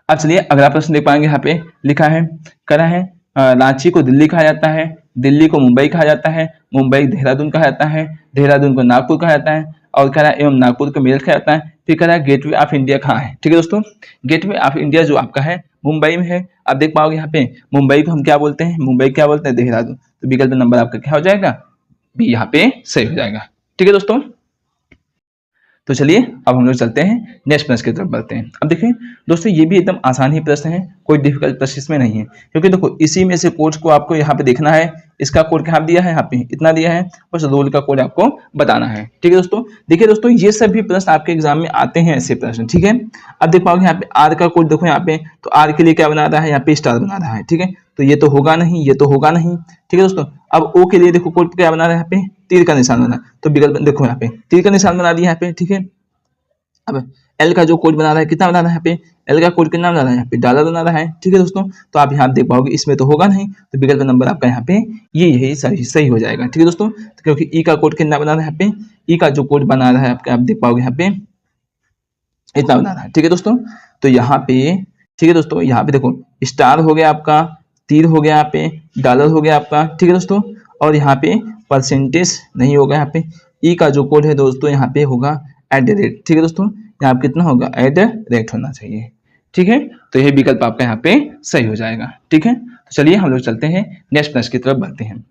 अब चलिए अगला प्रश्न देख पाएंगे, यहाँ पे लिखा है, करा है रांची को दिल्ली कहा जाता है, दिल्ली को मुंबई कहा जाता है, मुंबई देहरादून कहा जाता है, देहरादून को नागपुर कहा जाता है, और कह रहा है एवं नागपुर को मेरठ कहा जाता है। फिर कह रहा है गेटवे ऑफ इंडिया कहाँ है, ठीक है दोस्तों। गेटवे ऑफ इंडिया जो आपका है मुंबई में है। आप देख पाओगे यहाँ पे मुंबई को हम क्या बोलते हैं, मुंबई क्या बोलते हैं देहरादून। तो विकल्प नंबर आपका क्या हो जाएगा बी यहाँ पे सही हो जाएगा, ठीक है दोस्तों। तो चलिए अब हम लोग चलते हैं नेक्स्ट प्रश्न की तरफ बढ़ते हैं। अब देखिए दोस्तों ये भी एकदम आसान ही प्रश्न है, कोई डिफिकल्ट प्रश्न इसमें नहीं है, क्योंकि देखो इसी में से कोड को आपको यहाँ पे देखना है। इसका कोड क्या दिया है, यहाँ पे इतना दिया है, बस रोल का कोड आपको बताना है, ठीक है दोस्तों। देखिए दोस्तों ये सब भी प्रश्न आपके एग्जाम में आते हैं ऐसे प्रश्न, ठीक है। अब देख पाओगे यहाँ पे आर का कोड देखो यहाँ पे, तो आर के लिए क्या बना रहा है, यहाँ पे स्टार बना रहा है, ठीक है। तो ये तो होगा नहीं, ये तो होगा नहीं, ठीक है दोस्तों। अब ओ के लिए देखो कोड क्या बना रहा है, यहाँ पे तीर का निशान बना, तो विकल्प देखो यहाँ पे तीर का निशान बना दिया यहाँ पे, ठीक है। अब एल का जो कोड बना रहा है कितना बना रहा है, यहाँ पे एल का कोड कितना बना रहा है, यहाँ पे डॉलर बना रहा है, ठीक है दोस्तों। तो आप यहाँ देख पाओगे इसमें तो होगा नहीं, तो विकल्प नंबर आपका यहाँ पे ये यही सही हो जाएगा, ठीक है दोस्तों। तो क्योंकि ई का कोड कितना बना रहा है, यहाँ पे ई का जो कोड बना रहा है आपका, आप देख पाओगे यहाँ पे इतना बना रहा है, ठीक है दोस्तों। तो यहाँ पे ठीक है दोस्तों, यहाँ पे देखो स्टार हो गया आपका, तीर हो गया यहाँ पे, डॉलर हो गया आपका, ठीक है दोस्तों। और यहाँ पे परसेंटेज नहीं होगा, यहाँ पे ई का जो कोड है दोस्तों यहाँ पे होगा @, ठीक है दोस्तों। यहाँ पे कितना होगा @ होना चाहिए, ठीक है। तो यह विकल्प आपका यहाँ पे सही हो जाएगा, ठीक है। तो चलिए हम लोग चलते हैं नेक्स्ट प्रश्न की तरफ बढ़ते हैं।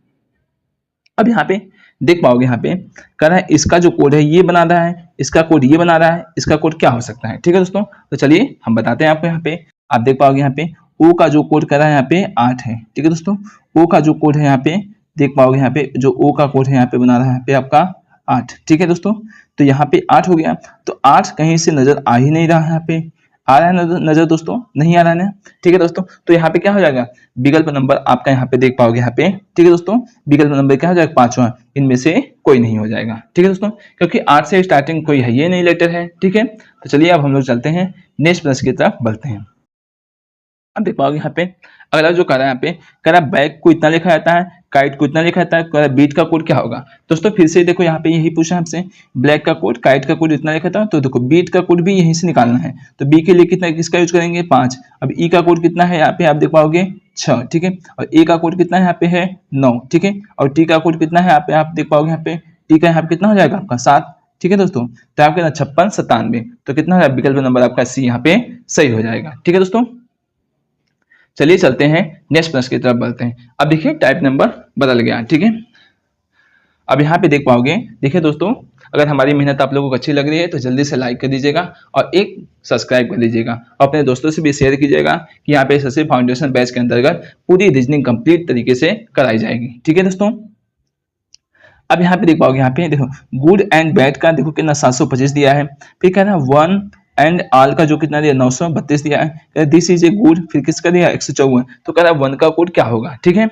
अब यहाँ पे देख पाओगे यहाँ पे कह रहा है इसका जो कोड है ये बना रहा है, इसका कोड ये बना रहा है, इसका कोड क्या हो सकता है, ठीक है दोस्तों। तो चलिए हम बताते हैं आपको। यहाँ पे आप देख पाओगे यहाँ पे ओ का जो कोड कर रहा है यहाँ पे 8 है, ठीक है दोस्तों। ओ का जो कोड है यहाँ पे देख पाओगे, यहाँ पे जो ओ का कोड है यहाँ पे बना रहा है यहाँ पे आपका 8, ठीक है दोस्तों। तो यहाँ पे 8 हो गया, तो 8 कहीं से नजर आ ही नहीं रहा है, यहाँ पे आ रहा है नजर दोस्तों, नहीं आ रहा है, ठीक है दोस्तों। तो यहाँ पे क्या हो जाएगा विकल्प नंबर आपका यहाँ पे देख पाओगे यहाँ पे, ठीक है दोस्तों। विकल्प नंबर क्या हो जाएगा 5वां, इनमें से कोई नहीं हो जाएगा, ठीक है दोस्तों, क्योंकि 8 से स्टार्टिंग कोई है ये नहीं लेटर है, ठीक है। तो चलिए अब हम लोग चलते हैं नेक्स्ट प्रश्न की तरफ बढ़ते हैं। अब देख पाओगे यहाँ पे अगला जो कर रहा है यहाँ पे कह रहा है बैग को इतना लिखा जाता है, काइट को इतना लिखा जाता है, कह रहा है बीट का कोड क्या होगा। दोस्तों फिर से देखो यहाँ पे यही पूछा हमसे, ब्लैक का कोड, काइट का कोड इतना लिखा था, तो देखो बीट का कोड भी यहीं से निकालना है। तो बी के लिए कितना किसका यूज करेंगे 5। अब ई का कोड कितना है यहाँ पे आप देख पाओगे 6, ठीक है। और ए का कोड कितना है यहाँ पे है 9, ठीक है। और टी का कोड कितना है यहाँ पे आप देख पाओगे, यहाँ पे टी का यहाँ पे कितना हो जाएगा आपका 7, ठीक है दोस्तों। तो आपके 56 97, तो कितना है विकल्प नंबर आपका सी यहाँ पे सही हो जाएगा, ठीक है दोस्तों। चलिए चलते हैं नेक्स्ट प्रश्न की तरफ बढ़ते हैं। अब देखिए टाइप नंबर बदल गया, ठीक है। अब यहाँ पे देख पाओगे, देखिए दोस्तों अगर हमारी मेहनत आप लोगों को अच्छी लग रही है तो जल्दी से लाइक कर दीजिएगा और एक सब्सक्राइब कर लीजिएगा और अपने दोस्तों से भी शेयर कीजिएगा कि यहाँ पे एसएससी फाउंडेशन बैच के अंतर्गत पूरी रीजनिंग कंप्लीट तरीके से कराई जाएगी, ठीक है दोस्तों। अब यहाँ पे देख पाओगे, यहाँ पे देखो गुड एंड बैड का देखो कितना 725 दिया है। फिर कह रहा है वन एंड ऑल का जो कितना दिया 932 दिया है। दिस इज ए गुड, फिर किसका दिया 154। तो कह रहा है वन का कोड क्या होगा, ठीक है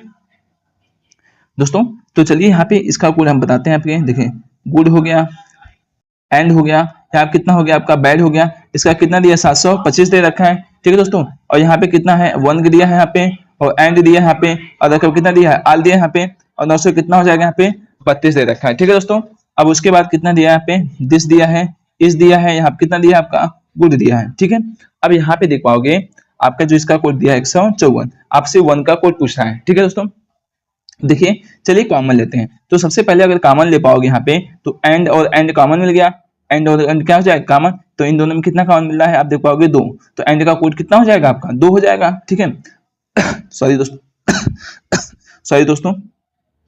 दोस्तों। तो चलिए यहाँ पे इसका कोड हम बताते हैं आपके, देखें गुड हो गया, एंड हो गया, यहाँ पे कितना हो गया आपका बैड हो गया, इसका कितना दिया 725 दे रखा है, ठीक है दोस्तों। और यहाँ पे कितना है 1 दिया है यहाँ पे, और एंड दिया है यहाँ पे, और देखो कितना दिया है आल दिया है यहाँ पे, और 900 कितना हो जाएगा यहाँ पे 32 दे रखा है, ठीक है दोस्तों। अब उसके बाद कितना दिया है यहाँ पे दिस दिया है, इस दिया है, यहाँ पे कितना दिया है आपका गुड दिया है, ठीक है। अब यहाँ पे देख पाओगे आपका जो इसका कोड दिया है 154, आपसे 1 का कोड पूछ रहा है, ठीक है दोस्तों। देखिए चलिए कॉमन लेते हैं। तो सबसे पहले अगर कॉमन ले पाओगे यहाँ पे तो एंड और एंड कॉमन मिल गया, एंड और एंड क्या हो जाएगा कॉमन, तो इन दोनों में कितना कॉमन मिल रहा है आप देख पाओगे 2, तो एंड का कोड कितना हो जाएगा आपका 2 हो जाएगा, ठीक है। सॉरी दोस्तों सॉरी दोस्तों,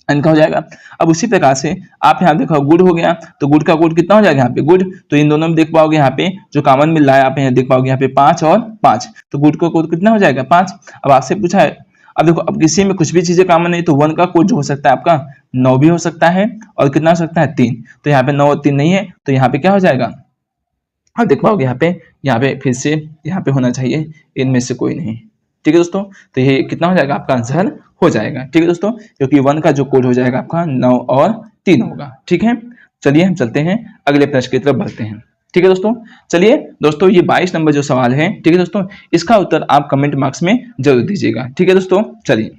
एंड का हो जाएगा। अब उसी प्रकार से आप यहाँ देखो गुड हो गया, तो गुड का कोड कितना हो जाएगा यहाँ पे गुड, तो इन दोनों में देख पाओगे यहाँ पे जो कॉमन मिल रहा है आप यहाँ देख पाओगे यहाँ पे 5 और 5, तो गुड का कोड कितना हो जाएगा 5। अब आपसे पूछा है, अब देखो अब किसी में कुछ भी चीजें कॉमन नहीं, तो 1 का कोड जो हो सकता है आपका 9 भी हो सकता है, और कितना हो सकता है 3, तो यहाँ पे 9 और 3 नहीं है, तो यहाँ पे क्या हो जाएगा आप देख पाओगे यहाँ पे फिर से यहाँ पे होना चाहिए इनमें से कोई नहीं, ठीक है दोस्तों। तो ये कितना हो जाएगा आपका आंसर हो जाएगा, ठीक है दोस्तों, क्योंकि 1 का जो कोड हो जाएगा आपका 9 और 3 होगा, ठीक है। चलिए हम चलते हैं अगले प्रश्न की तरफ बढ़ते हैं, ठीक है दोस्तों। चलिए दोस्तों ये 22 नंबर जो सवाल है, ठीक है दोस्तों, इसका उत्तर आप कमेंट बॉक्स में जरूर दीजिएगा, ठीक है दोस्तों। चलिए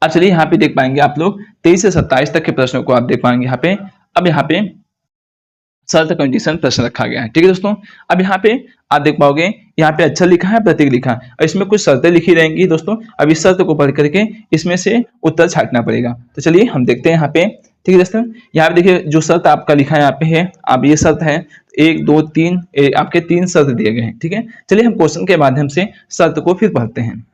अब चलिए यहाँ पे देख पाएंगे आप लोग 23 से 27 तक के प्रश्नों को आप देख पाएंगे यहाँ पे। अब यहाँ पे शर्त कंडीशन प्रश्न रखा गया है, ठीक है दोस्तों। अब यहाँ पे आप देख पाओगे यहाँ पे अक्षर लिखा है प्रतीक लिखा है, और इसमें कुछ शर्तें लिखी रहेंगी दोस्तों। अब इस शर्त को पढ़ करके इसमें से उत्तर छांटना पड़ेगा, तो चलिए हम देखते हैं यहाँ पे, ठीक है दोस्तों। यहाँ पे देखिए जो शर्त आपका लिखा है यहाँ पे है, अब ये शर्त है 1 2 3 आपके 3 शर्त दिए गए हैं, ठीक है। चलिए हम क्वेश्चन के माध्यम से शर्त को फिर पढ़ते हैं।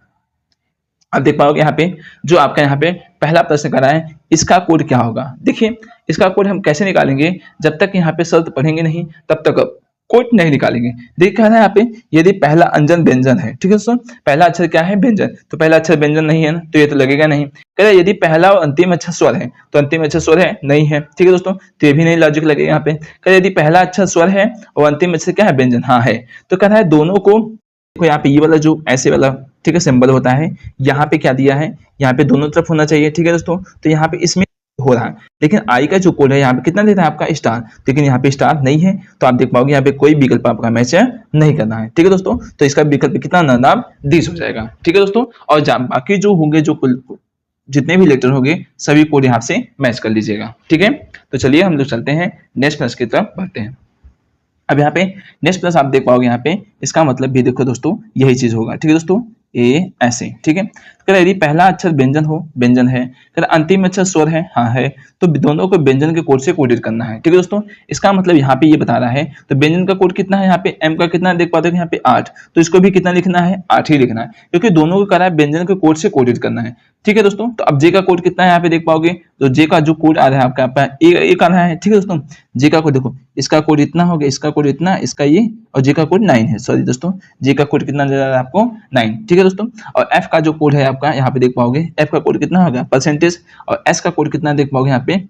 अब देख पाओगे यहाँ पे जो आपका यहाँ पे पहला प्रश्न करा है, इसका कोड क्या होगा। देखिए इसका कोड हम कैसे निकालेंगे, जब तक यहाँ पे शर्त पढ़ेंगे नहीं तब तक कोड नहीं निकालेंगे। देख कह रहा है यहाँ पे यदि पहला अंजन व्यंजन है, ठीक है दोस्तों, पहला अक्षर क्या है व्यंजन, तो पहला अक्षर व्यंजन नहीं है ना, तो ये तो लगेगा नहीं। कह रहा है यदि पहला और अंतिम अक्षर स्वर है, तो अंतिम अक्षर स्वर है नहीं है, ठीक है दोस्तों, तो ये भी नहीं लॉजिक लगेगा यहाँ पे। कह रहा है यदि पहला अक्षर स्वर है और अंतिम अक्षर क्या है व्यंजन, हाँ है, तो कह रहा है दोनों को देखो यहाँ पे ये वाला जो ऐसे वाला ठीक है सिंबल होता है, यहाँ पे क्या दिया है, यहाँ पे दोनों तरफ होना चाहिए, ठीक है दोस्तों। तो यहाँ पे इसमें हो रहा है, लेकिन आई का जो कोड है यहाँ पे कितना देता है आपका स्टार, लेकिन यहाँ पे स्टार नहीं है, तो आप देख पाओगे यहाँ पे कोई विकल्प आपका मैच नहीं करना है, ठीक है दोस्तों। तो इसका विकल्प कितना नाम 20 हो जाएगा, ठीक है दोस्तों। और बाकी जो होंगे जो जितने भी लेटर होंगे सभी कोड यहाँ से मैच कर लीजिएगा, ठीक है। तो चलिए हम लोग चलते हैं नेक्स्ट प्रश्न की तरफ बढ़ते हैं। अब यहाँ पे नेक्स्ट प्लस आप देख पाओगे यहाँ पे इसका मतलब भी देखो दोस्तों यही चीज होगा, ठीक है दोस्तों, ए ऐसे, ठीक है। कह यदि पहला अक्षर व्यंजन हो, व्यंजन है, कह अंतिम अक्षर स्वर है, हाँ है, तो दोनों को व्यंजन के कोड से कोडेड करना है, ठीक है दोस्तों। इसका मतलब यहाँ पे ये बता रहा है, तो व्यंजन का कोड कितना है यहाँ पे एम का कितना देख पाते हो यहाँ पे 8, तो इसको भी कितना लिखना है 8 ही लिखना है, क्योंकि दोनों को करा है व्यंजन के कोड से कोडेड करना है, ठीक है दोस्तों। तो अब जे का कोड कितना है यहाँ पे देख पाओगे, तो जे का जो कोड आ रहा है आपका एक आ रहा है, ठीक है दोस्तों। जे का कोड देखो, इसका कोड इतना हो गया, इसका कोड इतना, इसका ये, और जे का कोड 9 है, सॉरी दोस्तों, जे का कोड कितना नजर आ रहा है आपको 9, ठीक है दोस्तों। और एफ का जो कोड है आपका यहाँ पे देख पाओगे, एफ का कोड कितना होगा परसेंटेज, और एस का कोड कितना देख पाओगे यहाँ पे,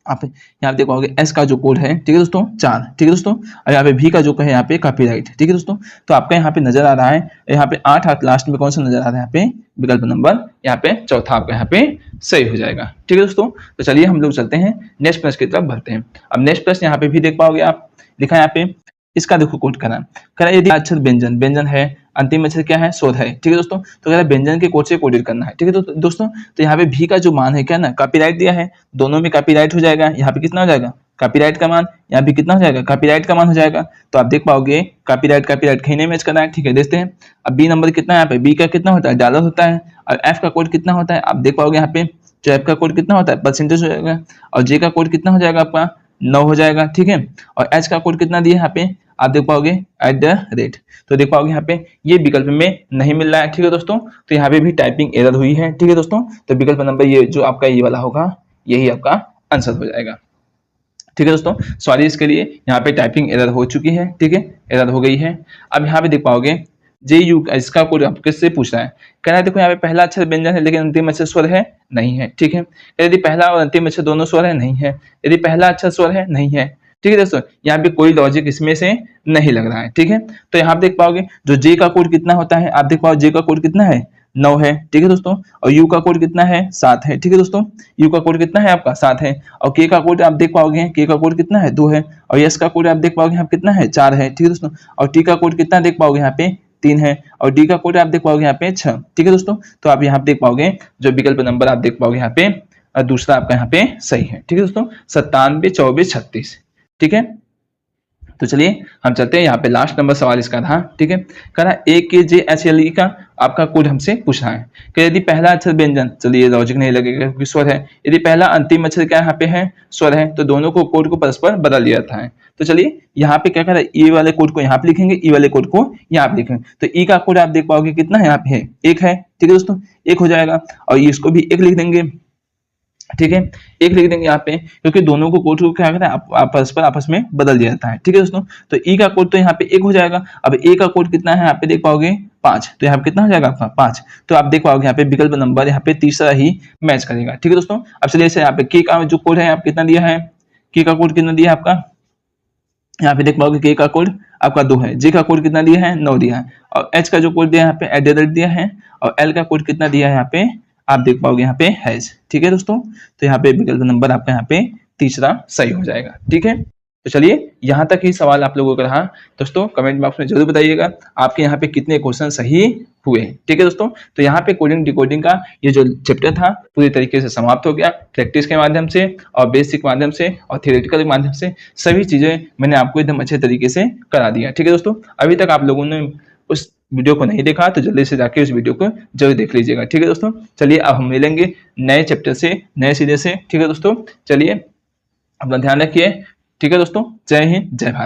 आप यहाँ देख पाओगे एस का जो कोड है, ठीक है दोस्तों 4, ठीक है दोस्तों। और यहाँ पे भी का जो है यहाँ पे कॉपीराइट, ठीक है दोस्तों। तो आपका यहाँ पे नजर आ रहा है, यहाँ पे 8 लास्ट में कौन सा नजर आ रहा है यहाँ पे विकल्प नंबर यहाँ पे चौथा आपका यहाँ पे सही हो जाएगा, ठीक है दोस्तों। तो चलिए हम लोग चलते हैं नेक्स्ट प्रश्न की तरफ बढ़ते हैं। अब नेक्स्ट प्रश्न यहाँ पे भी देख पाओगे आप, लिखा है यहाँ पे, इसका देखो कोड करा यदि अक्षर व्यंजन, व्यंजन है, अंतिम अक्षर क्या है शोध है, ठीक है दोस्तों, तो कह रहा है व्यंजन के कोड से कोडेड करना है, ठीक है दोस्तों। तो यहाँ पे भी का जो मान है क्या ना कॉपीराइट दिया है, दोनों में कॉपीराइट हो जाएगा, यहाँ पे कितना हो जाएगा कॉपीराइट का मान, यहाँ पे कितना हो जाएगा कॉपीराइट का मान हो जाएगा। तो आप देख पाओगे कॉपीराइट कहीं नहीं मैच करना है, ठीक है, देखते हैं। अब बी नंबर कितना है यहाँ पे, बी का कितना होता है डॉलर होता है, और एफ का कोड कितना होता है आप देख पाओगे यहाँ पे, जो एफ का कोड कितना होता है परसेंटेज हो जाएगा, और जे का कोड कितना हो जाएगा आपका 9 हो जाएगा, ठीक है। और एच का कोड कितना दिया यहाँ पे आप देख पाओगे @, तो देख पाओगे यहाँ पे ये विकल्प में नहीं मिल रहा है, ठीक है दोस्तों। तो यहाँ पे भी टाइपिंग एरर हुई है, ठीक है दोस्तों। तो विकल्प नंबर ये जो आपका ये वाला होगा यही आपका आंसर हो जाएगा, ठीक है दोस्तों। सॉरी इसके लिए यहाँ पे टाइपिंग एरर हो चुकी है, ठीक है, एरर हो गई है। अब यहाँ पे देख पाओगे जे यू इसका कोड आप किससे पूछ रहा है, कह रहा है देखो यहाँ पे पहला अक्षर व्यंजन है लेकिन अंतिम अक्षर स्वर है नहीं है, ठीक है। यदि पहला और अंतिम अक्षर दोनों स्वर है नहीं है, यदि पहला अक्षर स्वर है नहीं है, ठीक है दोस्तों। यहाँ पे कोई लॉजिक इसमें से नहीं लग रहा है, ठीक है। तो यहाँ पे देख पाओगे जो जे का कोड कितना होता है, आप देख पाओ जे का कोड कितना है 9 है, ठीक है दोस्तों। और यू का कोड कितना है 7 है, ठीक है दोस्तों। यू का कोड कितना है आपका 7 है। और के का कोड आप देख पाओगे, के का कोड कितना है 2 है। और एस का कोड आप देख पाओगे यहाँ कितना है 4 है, ठीक है दोस्तों। और टी का कोड कितना देख पाओगे यहाँ पे 3 है। और डी का कोड आप देख पाओगे यहाँ पे 6, ठीक है दोस्तों। तो आप यहाँ पे देख पाओगे जो विकल्प नंबर आप देख पाओगे यहाँ पे दूसरा आपका यहाँ पे सही है, ठीक है दोस्तों। 97, 24, 36, ठीक है। तो चलिए हम चलते हैं यहाँ पे लास्ट नंबर सवाल इसका था, ठीक है। कह रहा है AKJHLE का आपका कोड हमसे पूछा है कि यदि पहला अक्षर व्यंजन, चलिए लॉजिक नहीं लगेगा क्योंकि स्वर है, यदि पहला अंतिम अक्षर क्या यहाँ पे है स्वर है, तो दोनों को कोड को परस्पर बदल दिया जाता है। तो चलिए यहाँ पे क्या कर रहा है, ई वाले कोड को यहाँ पे लिखेंगे, ई वाले कोड को यहाँ पे लिखेंगे। तो ई का कोड आप देख पाओगे कितना है यहाँ पे है 1 है, ठीक है दोस्तों, 1 हो जाएगा। और इसको भी 1 लिख देंगे, ठीक है, 1 लिख देंगे यहाँ पे, क्योंकि दोनों को कोड को क्या करता है परस्पर आपस में बदल दिया जाता है, ठीक है दोस्तों। तो ई का कोड तो यहाँ पे 1 हो जाएगा। अब ए का कोड कितना है यहाँ पे देख पाओगे 5, तो यहाँ पे कितना हो जाएगा आपका 5। तो आप देख पाओगे यहाँ पे विकल्प नंबर यहाँ पे तीसरा ही मैच करेगा, ठीक है दोस्तों। अब चलिए यहाँ पे के का जो कोड है आप कितना दिया है, के का कोड कितना दिया है आपका, यहाँ पे देख पाओगे के का कोड आपका 2 है, जे का कोड कितना दिया है 9 दिया है। और एच का जो कोड दिया है यहाँ पे @ दिया है। और एल का कोड कितना दिया है यहाँ पे आप देख पाओगे यहाँ पे हैज, ठीक है दोस्तों। तो यहाँ पे विकल्प नंबर आपका यहाँ पे तीसरा सही हो जाएगा, ठीक है। तो चलिए यहाँ तक ही सवाल आप लोगों का रहा दोस्तों। कमेंट बॉक्स में जरूर बताइएगा आपके यहाँ पे कितने क्वेश्चन सही हुए, ठीक है दोस्तों। तो यहाँ पे कोडिंग डिकोडिंग का ये जो चैप्टर था पूरी तरीके से समाप्त हो गया, प्रैक्टिस के माध्यम से और बेसिक के माध्यम से और थियोरेटिकल के माध्यम से सभी चीजें मैंने आपको एकदम अच्छे तरीके से करा दिया, ठीक है दोस्तों। अभी तक आप लोगों ने उस वीडियो को नहीं देखा तो जल्दी से जाके उस वीडियो को जरूर देख लीजिएगा, ठीक है दोस्तों। चलिए अब हम मिलेंगे नए चैप्टर से, नए सिरे से, ठीक है दोस्तों। चलिए अपना ध्यान रखिए, ठीक है दोस्तों। जय हिंद, जय भारत।